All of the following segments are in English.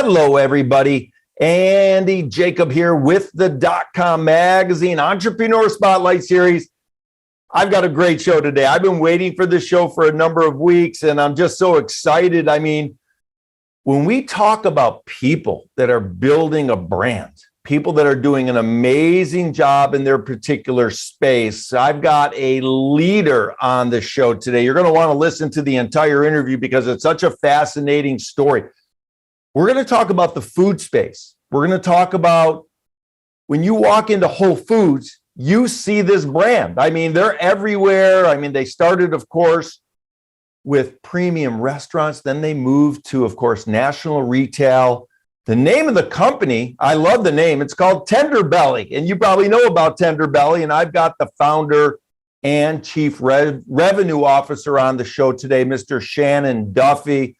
Hello, everybody. Andy Jacob here with the DotCom magazine Entrepreneur Spotlight Series. I've got a great show today. I've been waiting for this show for a number of weeks, and I'm just so excited. I mean, when we talk about people that are building a brand, people that are doing an amazing job in their particular space, I've got a leader on the show today. You're going to want to listen to the entire interview because it's such a fascinating story. We're going to talk about the food space. We're going to talk about when you walk into Whole Foods, you see this brand. I mean, they're everywhere. I mean, they started, of course, with premium restaurants. Then they moved to, of course, national retail. The name of the company, I love the name. It's called Tender Belly. And you probably know about Tender Belly. And I've got the founder and chief revenue officer on the show today, Mr. Shannon Duffy.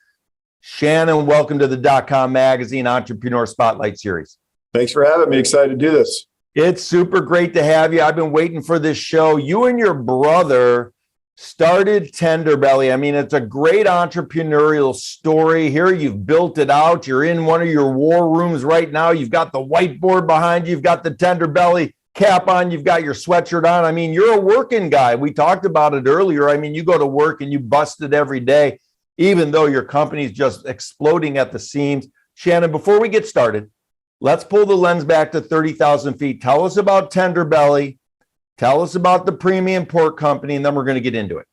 Shannon, welcome to the DotCom magazine Entrepreneur Spotlight Series. Thanks for having me. Excited to do this. It's super great to have you. I've been waiting for this show. You and your brother started Tender Belly. I mean, it's a great entrepreneurial story. Here you've built it out. You're in one of your war rooms right now. You've got the whiteboard behind you. You've got the Tender Belly cap on. You've got your sweatshirt on. I mean, you're a working guy. We talked about it earlier. I mean, you go to work and you bust it every day, even though your company's just exploding at the seams. Shannon, before we get started, let's pull the lens back to 30,000 feet. Tell us about Tender Belly. Tell us about the premium pork company, and then we're going to get into it.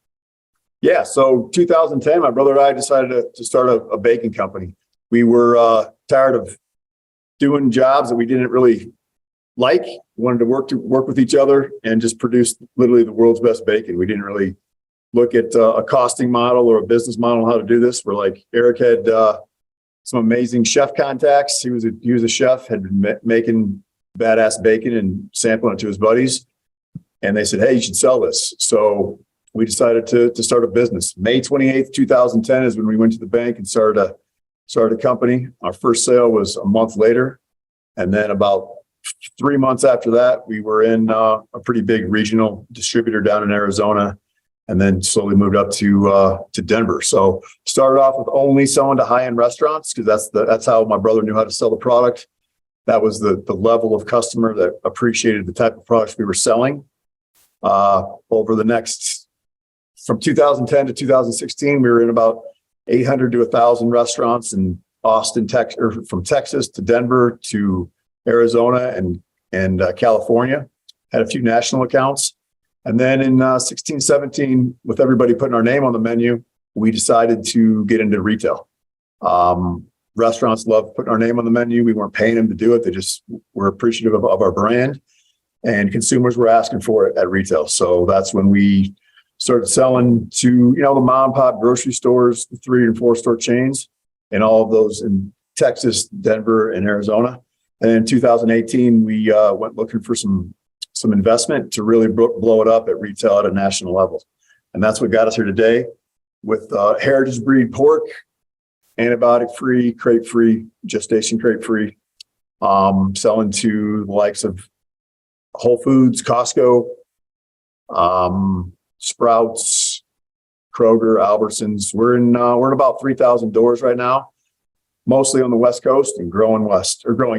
Yeah, so 2010, my brother and I decided to start a baking company. We were tired of doing jobs that we didn't really like. We wanted to work with each other and just produce literally the world's best bacon. We didn't really look at a costing model or a business model on how to do this. We're like, Erik had some amazing chef contacts. He was a chef, had been making badass bacon and sampling it to his buddies. And they said, hey, you should sell this. So we decided to start a business. May 28th, 2010 is when we went to the bank and started a company. Our first sale was a month later. And then about 3 months after that, we were in a pretty big regional distributor down in Arizona, and then slowly moved up to Denver. So started off with only selling to high-end restaurants because that's how my brother knew how to sell the product. That was the level of customer that appreciated the type of products we were selling. Over the next, from 2010 to 2016, we were in about 800 to 1,000 restaurants in Austin, Texas, or from Texas to Denver to Arizona and California. Had a few national accounts. And then in 16, 17, with everybody putting our name on the menu, we decided to get into retail. Restaurants love putting our name on the menu. We weren't paying them to do it. They just were appreciative of our brand. And consumers were asking for it at retail. So that's when we started selling to, the mom and pop grocery stores, the 3 and 4 store chains, and all of those in Texas, Denver, and Arizona. And in 2018, we went looking for some investment to really blow it up at retail at a national level. And that's what got us here today with heritage breed pork, antibiotic-free, crate-free, gestation crate-free, selling to the likes of Whole Foods, Costco, Sprouts, Kroger, Albertsons. We're in about 3,000 doors right now, mostly on the West Coast and growing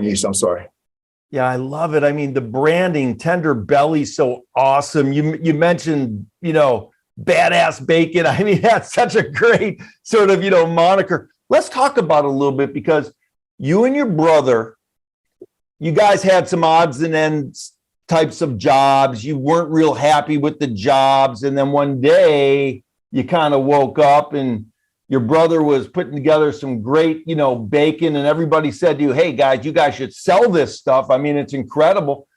east. I'm sorry. Yeah, I love it. I mean, the branding, Tender Belly, so awesome. You mentioned, badass bacon. I mean, that's such a great sort of, moniker. Let's talk about it a little bit because you and your brother, you guys had some odds and ends types of jobs. You weren't real happy with the jobs. And then one day you kind of woke up and your brother was putting together some great, bacon, and everybody said to you, hey guys, you guys should sell this stuff. I mean, it's incredible.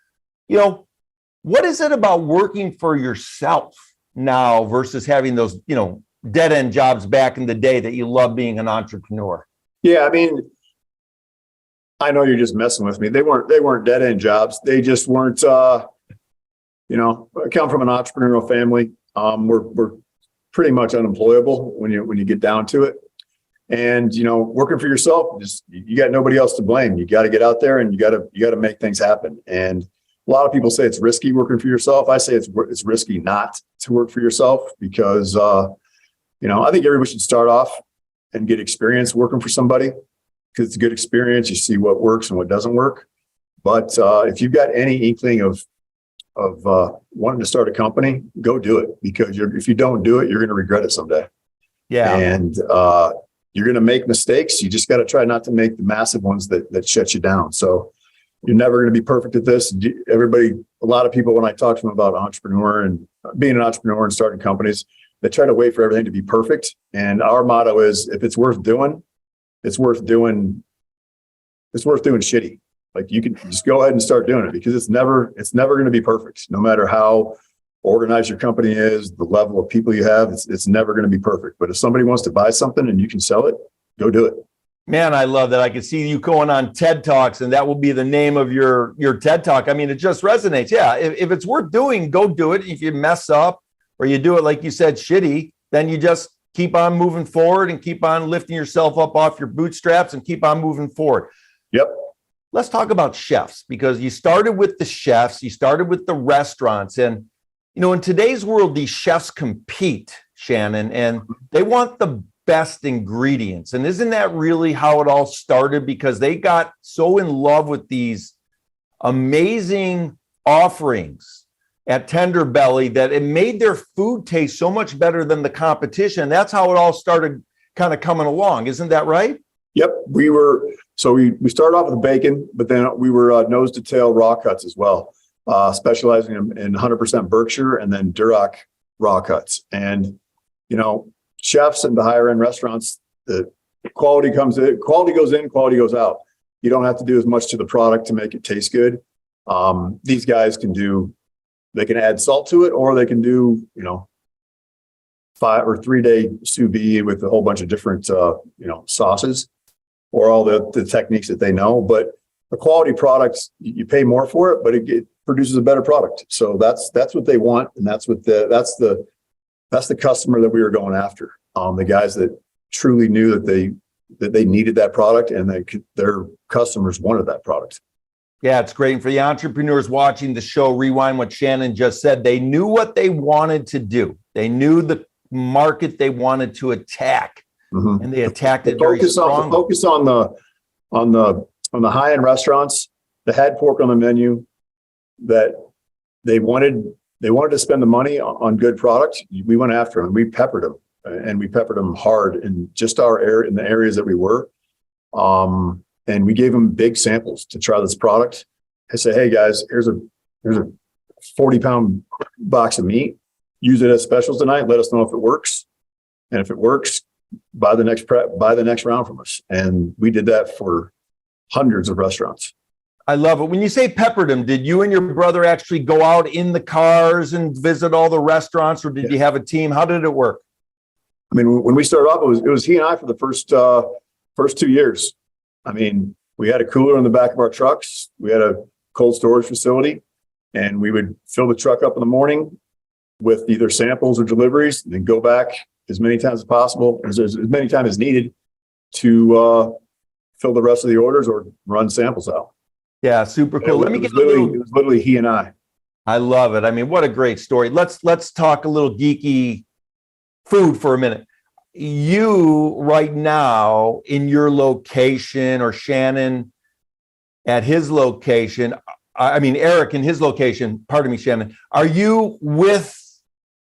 What is it about working for yourself now versus having those, dead end jobs back in the day that you love being an entrepreneur? Yeah. I mean, I know you're just messing with me. They weren't dead end jobs. They just weren't, I come from an entrepreneurial family. We're pretty much unemployable when you get down to it. And, working for yourself, you got nobody else to blame. You got to get out there and you got to make things happen. And a lot of people say it's risky working for yourself. I say it's risky not to work for yourself because, I think everybody should start off and get experience working for somebody. because it's a good experience. You see what works and what doesn't work. But if you've got any inkling of wanting to start a company, go do it, because if you don't do it, you're going to regret it someday. Yeah. And you're going to make mistakes. You just got to try not to make the massive ones that shut you down. So you're never going to be perfect at this. A lot of people, when I talk to them about entrepreneur and being an entrepreneur and starting companies, they try to wait for everything to be perfect. And our motto is, if it's worth doing, it's worth doing shitty. Like, you can just go ahead and start doing it, because it's never going to be perfect. No matter how organized your company is, the level of people you have, it's never going to be perfect. But if somebody wants to buy something and you can sell it, go do it. Man, I love that. I can see you going on TED Talks, and that will be the name of your TED Talk. I mean, it just resonates. Yeah, if it's worth doing, go do it. If you mess up or you do it, like you said, shitty, then you just keep on moving forward and keep on lifting yourself up off your bootstraps and keep on moving forward. Yep. Let's talk about chefs, because you started with the chefs, you started with the restaurants, and in today's world, these chefs compete, Shannon, and they want the best ingredients. And isn't that really how it all started? Because they got so in love with these amazing offerings at Tender Belly that it made their food taste so much better than the competition. That's how it all started kind of coming along. Isn't that right? Yep. We started off with bacon, but then we were nose to tail raw cuts as well, specializing in 100% Berkshire and then Duroc raw cuts. And, chefs and the higher end restaurants, the quality goes in, quality goes out. You don't have to do as much to the product to make it taste good. These guys they can add salt to it, or they can do, 5 or 3 day sous vide with a whole bunch of different, sauces, or all the techniques that they know. But the quality products, you pay more for it, but it produces a better product. So that's what they want. And that's the customer that we were going after. The guys that truly knew that they needed that product, and their customers wanted that product. Yeah, it's great. And for the entrepreneurs watching the show, rewind what Shannon just said. They knew what they wanted to do. They knew the market they wanted to attack, and they attacked it very strongly. The focus on the high end restaurants that had pork on the menu, that they wanted to spend the money on good product. We went after them. We peppered them, and we peppered them hard in just our area, in the areas that we were. And we gave them big samples to try this product. I say, hey guys, here's a 40-pound box of meat. Use it as specials tonight. Let us know if it works. And if it works, buy the next round from us. And we did that for hundreds of restaurants. I love it. When you say peppered them, did you and your brother actually go out in the cars and visit all the restaurants, or did you have a team? How did it work? I mean, when we started off, it was he and I for the first 2 years. I mean, we had a cooler in the back of our trucks. We had a cold storage facility, and we would fill the truck up in the morning with either samples or deliveries, and then go back as many times as possible, as many times as needed, to fill the rest of the orders or run samples out. Yeah, super cool. It was literally he and I. I love it. I mean, what a great story. Let's talk a little geeky food for a minute. You right now in your location, or Shannon at his location, I mean, Erik in his location, pardon me, Shannon, are you with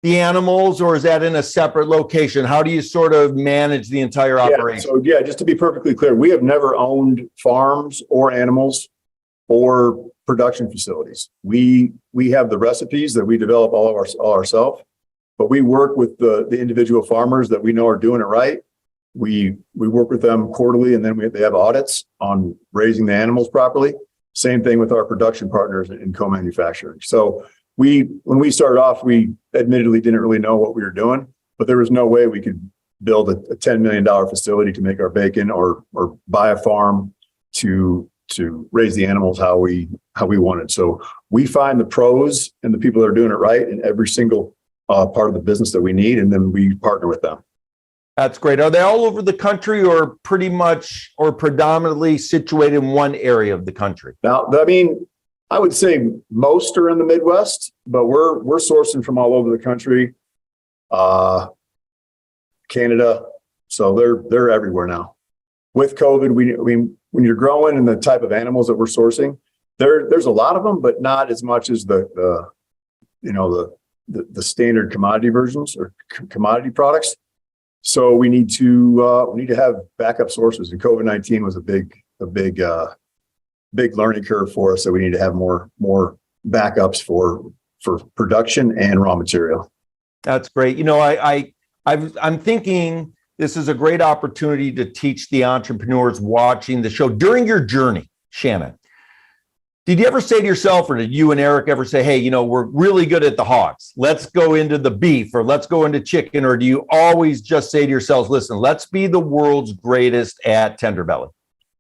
the animals, or is that in a separate location? How do you sort of manage the entire operation? So just to be perfectly clear, we have never owned farms or animals or production facilities. We have the recipes that we develop all ourselves, but we work with the individual farmers that we know are doing it right. We work with them quarterly, and then they have audits on raising the animals properly. Same thing with our production partners in co-manufacturing. So when we started off, we admittedly didn't really know what we were doing, but there was no way we could build a $10 million facility to make our bacon, or buy a farm to raise the animals how we wanted. So we find the pros and the people that are doing it right in every single part of the business that we need, and then we partner with them. That's great. Are they all over the country, or pretty much, or predominantly situated in one area of the country? Now, I mean, I would say most are in the Midwest, but we're sourcing from all over the country, Canada. So they're everywhere now. with COVID, when you're growing and the type of animals that we're sourcing, there's a lot of them, but not as much as the standard commodity versions or commodity products. So we need to have backup sources, and COVID-19 was a big learning curve for us. So we need to have more backups for production and raw material. That's great. I'm thinking this is a great opportunity to teach the entrepreneurs watching the show during your journey, Shannon. Did you ever say to yourself, or did you and Erik ever say, hey, we're really good at the hogs, let's go into the beef, or let's go into chicken? Or do you always just say to yourselves, listen, let's be the world's greatest at tender belly?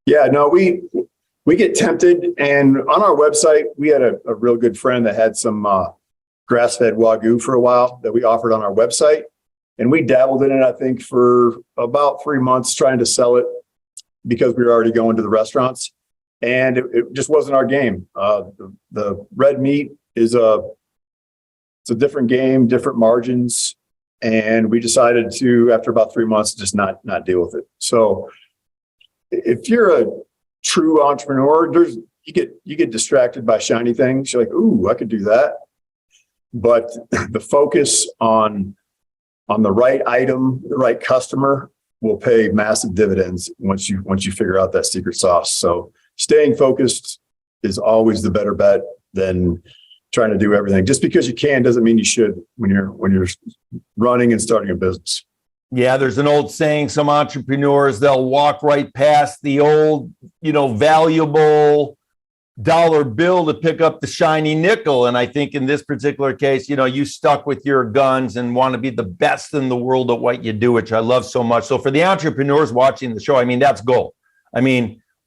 Yeah, no, we get tempted. And on our website, we had a real good friend that had some grass-fed Wagyu for a while that we offered on our website. And we dabbled in it, I think, for about 3 months trying to sell it because we were already going to the restaurants. And it just wasn't our game. The red meat it's a different game, different margins. And we decided to, after about 3 months, just not deal with it. So if you're a true entrepreneur, you get distracted by shiny things. You're like, ooh, I could do that. But the focus on the right item, the right customer will pay massive dividends once you figure out that secret sauce. So staying focused is always the better bet than trying to do everything. Just because you can doesn't mean you should when you're running and starting a business. Yeah, there's an old saying, some entrepreneurs, they'll walk right past the old, valuable dollar bill to pick up the shiny nickel. And I think in this particular case, you stuck with your guns and want to be the best in the world at what you do, which I love so much. So for the entrepreneurs watching the show, that's gold.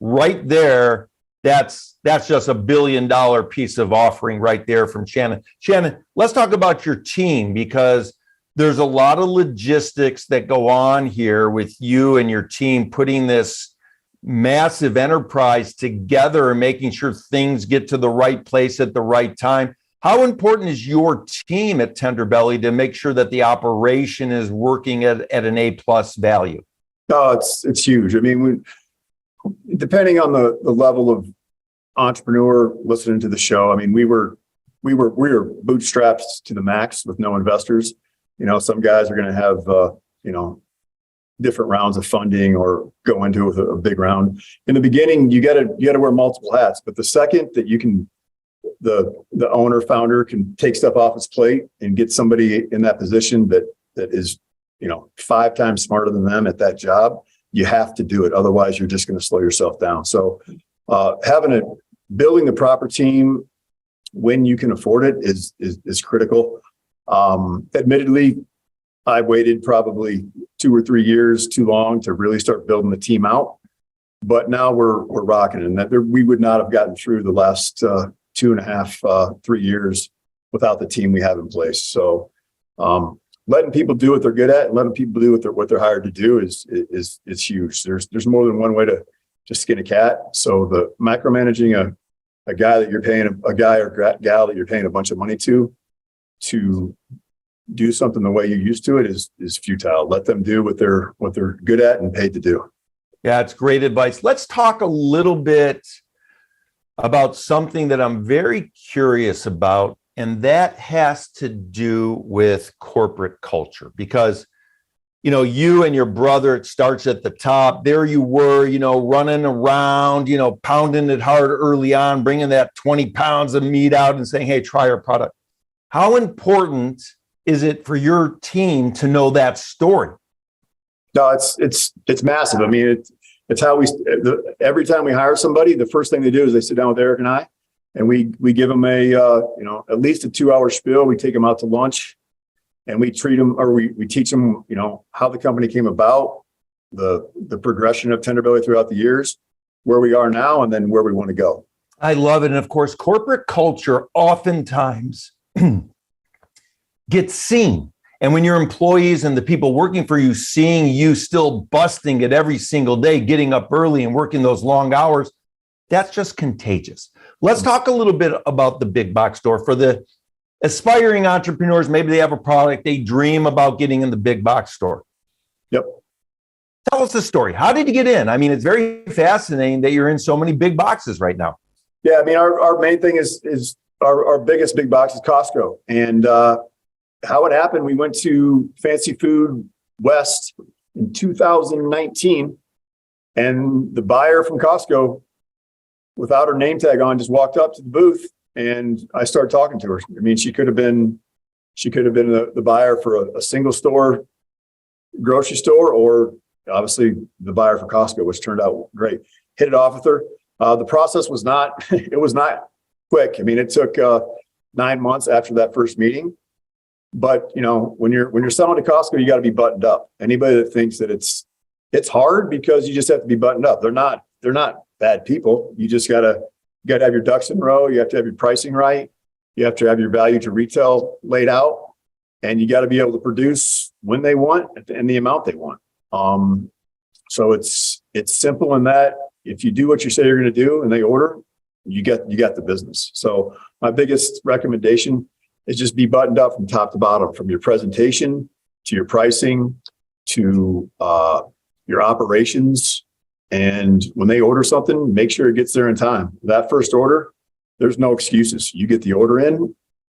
Right there, that's just $1 billion piece of offering right there from Shannon. Shannon, let's talk about your team, because there's a lot of logistics that go on here with you and your team putting this massive enterprise together and making sure things get to the right place at the right time. How important is your team at Tender Belly to make sure that the operation is working at an A+ value? No, it's huge. Depending on the level of entrepreneur listening to the show, we were bootstrapped to the max with no investors. Some guys are going to have different rounds of funding or go into a big round. In the beginning, you got to wear multiple hats. But the second that you can, the owner founder can take stuff off his plate and get somebody in that position that is 5 times smarter than them at that job, you have to do it. Otherwise, you're just going to slow yourself down. So building the proper team when you can afford it is critical. Admittedly, I waited probably 2 or 3 years too long to really start building the team out. But now we're rocking it. And that we would not have gotten through the last 2.5, 3 years without the team we have in place. So letting people do what they're good at and letting people do what they're hired to do is huge. There's more than one way to skin a cat. So the micromanaging a guy that you're paying a guy or gal that you're paying a bunch of money to do something the way you used to it is futile. Let them do what they're good at and paid to do. Yeah, it's great advice. Let's talk a little bit about something that I'm very curious about, and that has to do with corporate culture. Because you and your brother, it starts at the top. There you were, running around, pounding it hard early on, bringing that 20 pounds of meat out and saying, hey, try our product. How important is it for your team to know that story? No, it's massive. It's how every time we hire somebody, the first thing they do is they sit down with Erik and I, and we give them at least a 2-hour spiel. We take them out to lunch. And we treat them, or we teach them, how the company came about, the progression of Tender Belly throughout the years, where we are now, and then where we want to go. I love it. And of course, corporate culture oftentimes gets seen. And when your employees and the people working for you seeing you still busting it every single day, getting up early and working those long hours, that's just contagious. Let's talk a little bit about the big box store for the aspiring entrepreneurs. Maybe they have a product, they dream about getting in the big box store. Yep. Tell us the story. How did you get in? I mean, it's very fascinating that you're in so many big boxes right now. Yeah, I mean, our main thing is our biggest big box is Costco. And how it happened, we went to Fancy Food West in 2019, and the buyer from Costco, without her name tag on, just walked up to the booth, and I started talking to her. I mean, she could have been the buyer for a single store grocery store, or obviously the buyer for Costco, which turned out great. Hit it off with her. The process was not, it was not quick. I mean, it took 9 months after that first meeting. But you know, when you're selling to Costco, you got to be buttoned up. Anybody that thinks that it's hard because you just have to be buttoned up, they're not bad people. You just gotta have your ducks in a row. You have to have your pricing right. You have to have your value to retail laid out, and you got to be able to produce when they want and the amount they want. So it's simple in that if you do what you say you're going to do and they order, you got the business. So my biggest recommendation is just be buttoned up from top to bottom, from your presentation to your pricing to your operations. And when they order something, make sure it gets there in time. That first order, there's no excuses. You get the order in,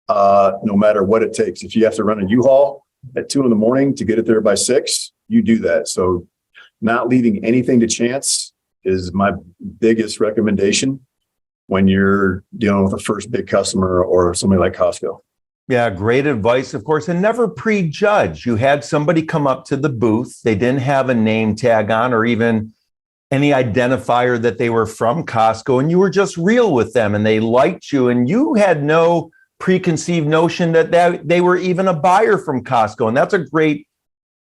no matter what it takes. If you have to run a U-Haul at 2 a.m. to get it there by 6, you do that. So not leaving anything to chance is my biggest recommendation when you're dealing with a first big customer or somebody like Costco. Yeah, great advice, of course, and never prejudge. You had somebody come up to the booth. They didn't have a name tag on or even any identifier that they were from Costco, and you were just real with them and they liked you, and you had no preconceived notion that they were even a buyer from Costco. And that's a great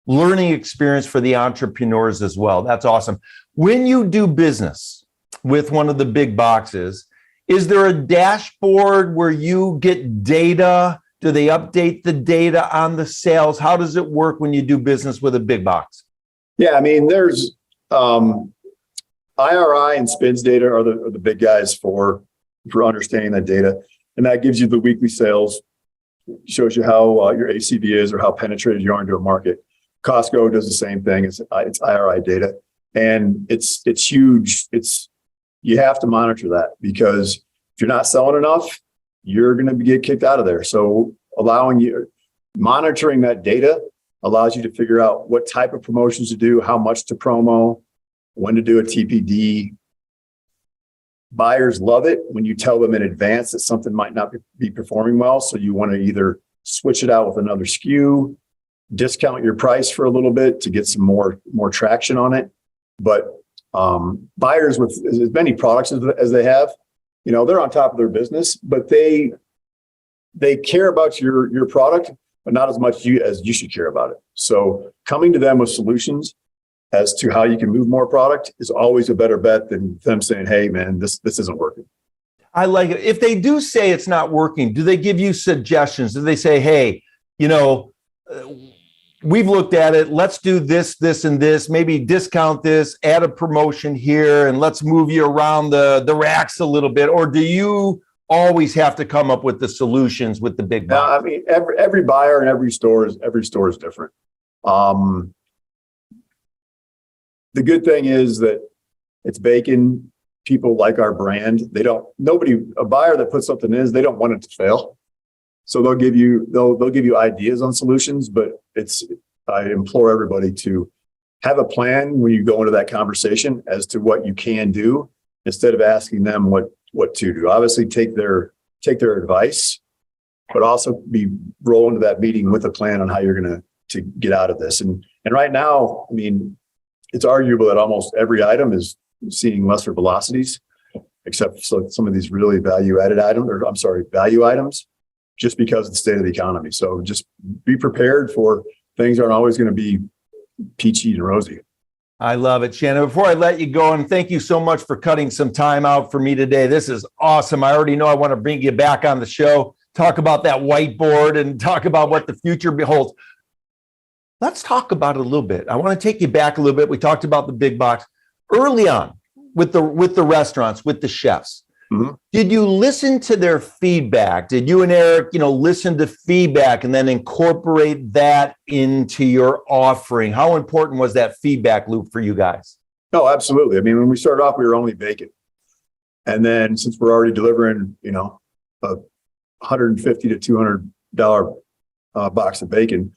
learning experience for the entrepreneurs as well. That's awesome. When you do business with one of the big boxes, is there a dashboard where you get data? Do they update the data on the sales? How does it work when you do business with a big box? Yeah, I mean, there's IRI and SPINS data are the big guys for understanding that data. And that gives you the weekly sales, shows you how your ACV is or how penetrated you are into a market. Costco does the same thing. It's IRI data, and it's huge. You have to monitor that, because if you're not selling enough, you're going to get kicked out of there. So monitoring that data allows you to figure out what type of promotions to do, how much to promo, when to do a TPD. Buyers love it when you tell them in advance that something might not be performing well. So you want to either switch it out with another SKU, discount your price for a little bit to get some more traction on it. But buyers with as many products as they have, you know, they're on top of their business, but they care about your product, but not as much as you should care about it. So coming to them with solutions as to how you can move more product is always a better bet than them saying, hey man, this isn't working. I like it. If they do say it's not working, do they give you suggestions? Do they say, hey, you know, we've looked at it, let's do this, this, and this, maybe discount this, add a promotion here, and let's move you around the racks a little bit? Or do you always have to come up with the solutions with the big box? No, I mean, every buyer and every store is different. The good thing is that it's bacon. People like our brand. A buyer that puts something in, they don't want it to fail. So they'll give you ideas on solutions, but I implore everybody to have a plan when you go into that conversation as to what you can do, instead of asking them what to do. Obviously take their advice, but also roll into that meeting with a plan on how you're going to get out of this. And right now, I mean, it's arguable that almost every item is seeing lesser velocities, except for some of these really value items, just because of the state of the economy. So just be prepared for things aren't always going to be peachy and rosy. I love it, Shannon. Before I let you go, and thank you so much for cutting some time out for me today. This is awesome. I already know I want to bring you back on the show, talk about that whiteboard and talk about what the future beholds. Let's talk about it a little bit. I want to take you back a little bit. We talked about the big box early on with the restaurants, with the chefs. Mhm. Did you listen to their feedback? Did you and Erik, listen to feedback and then incorporate that into your offering? How important was that feedback loop for you guys? No, absolutely. I mean, when we started off, we were only bacon. And then since we're already delivering, a $150 to $200 box of bacon,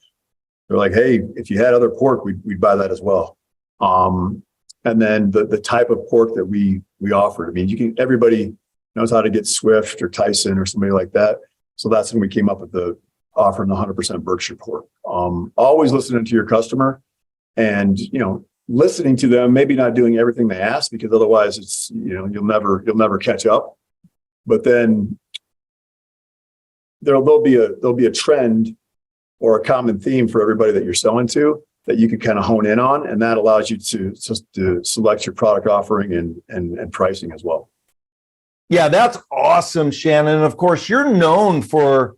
they're like, hey, if you had other pork, we'd buy that as well. And then the type of pork that we offered. I mean, everybody knows how to get Swift or Tyson or somebody like that. So that's when we came up with offering the 100% Berkshire pork. Always listening to your customer and, listening to them, maybe not doing everything they ask, because otherwise it's, you'll never catch up. But then there'll be a trend or a common theme for everybody that you're selling to that you can kind of hone in on. And that allows you to select your product offering and pricing as well. Yeah, that's awesome, Shannon. And of course, you're known for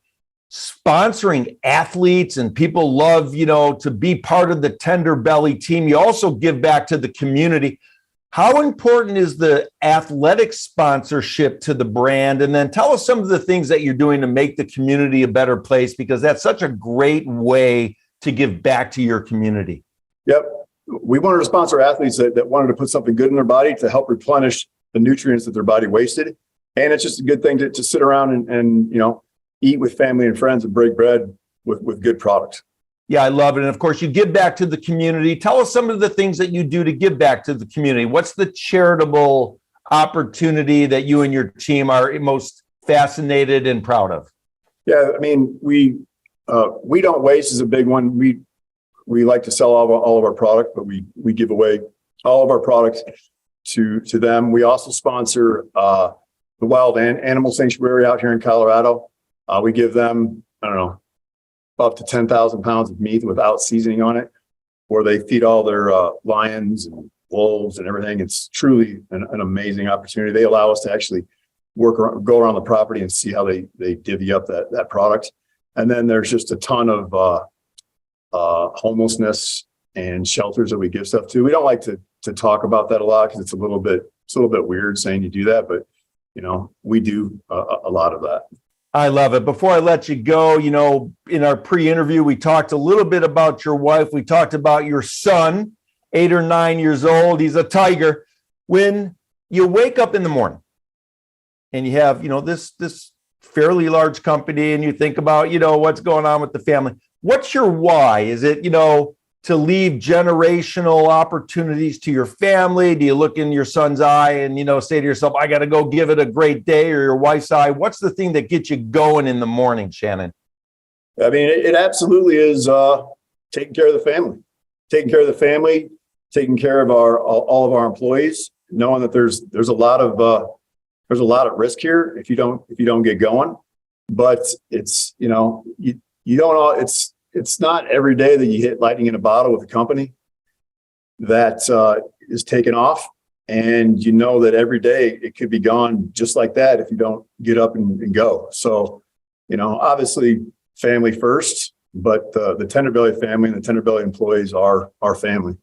sponsoring athletes and people love, to be part of the Tender Belly team. You also give back to the community. How important is the athletic sponsorship to the brand? And then tell us some of the things that you're doing to make the community a better place, because that's such a great way to give back to your community. Yep. We wanted to sponsor athletes that wanted to put something good in their body to help replenish the nutrients that their body wasted. And it's just a good thing to sit around and eat with family and friends and break bread with good products. Yeah, I love it. And of course, you give back to the community. Tell us some of the things that you do to give back to the community. What's the charitable opportunity that you and your team are most fascinated and proud of? Yeah, I mean, we don't waste is a big one. We like to sell all of our product, but we give away all of our products to them. We also sponsor the Wild Animal Sanctuary out here in Colorado. We give them, up to 10,000 pounds of meat without seasoning on it, where they feed all their lions and wolves and everything. It's truly an amazing opportunity. They allow us to actually go around the property and see how they divvy up that product. And then there's just a ton of homelessness and shelters that we give stuff to. We don't like to talk about that a lot because it's a little bit weird saying you do that, but we do a lot of that. I love it. Before I let you go, in our pre-interview, we talked a little bit about your wife. We talked about your son, 8 or 9 years old. He's a tiger. When you wake up in the morning and you have, this fairly large company and you think about, what's going on with the family, what's your why? Is it, to leave generational opportunities to your family? Do you look in your son's eye and, say to yourself, I got to go give it a great day, or your wife's eye? What's the thing that gets you going in the morning, Shannon? I mean, it absolutely is taking care of the family, taking care of all of our employees, knowing that there's a lot of risk here if you don't get going. But it's, you don't all, it's not every day that you hit lightning in a bottle with a company that is taken off. And that every day it could be gone just like that if you don't get up and go. So, obviously family first, but the Tender Belly family and the Tender Belly employees are our family.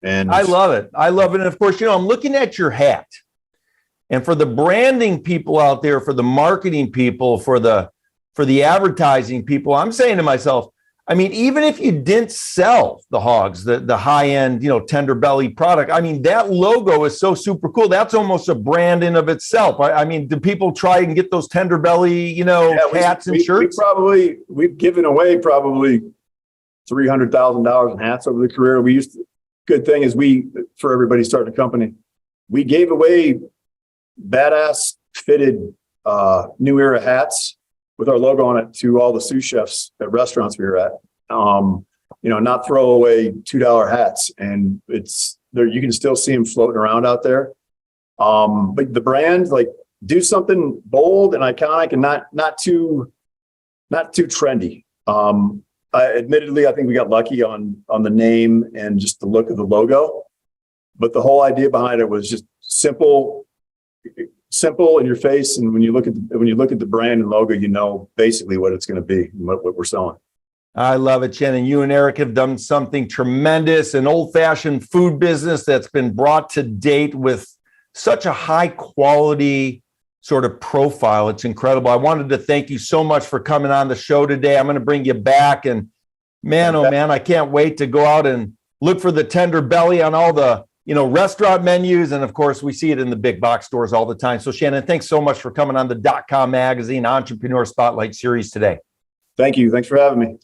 And I love it. And of course, I'm looking at your hat. And for the branding people out there, for the marketing people, for the advertising people, I'm saying to myself, I mean, even if you didn't sell the hogs, the high-end, Tender Belly product, I mean, that logo is so super cool. That's almost a brand in of itself. I mean, do people try and get those Tender Belly, hats and shirts? We've given away probably $300,000 in hats over the career. Good thing is for everybody starting a company, we gave away badass fitted New Era hats with our logo on it to all the sous chefs at restaurants we were at. Not throw away $2 hats, and it's there. You can still see them floating around out there. But the brand, do something bold and iconic, and not too trendy. Admittedly, I think we got lucky on the name and just the look of the logo, but the whole idea behind it was just simple in your face. And when you look at the brand and logo, basically what it's going to be and what we're selling. I love it, Shannon. You and Erik have done something tremendous, an old-fashioned food business that's been brought to date with such a high quality sort of profile. It's incredible. I wanted to thank you so much for coming on the show today. I'm going to bring you back, and man, oh man, I can't wait to go out and look for the tender belly on all the, restaurant menus. And of course, we see it in the big box stores all the time. So Shannon, thanks so much for coming on the .com Magazine Entrepreneur Spotlight Series today. Thank you. Thanks for having me.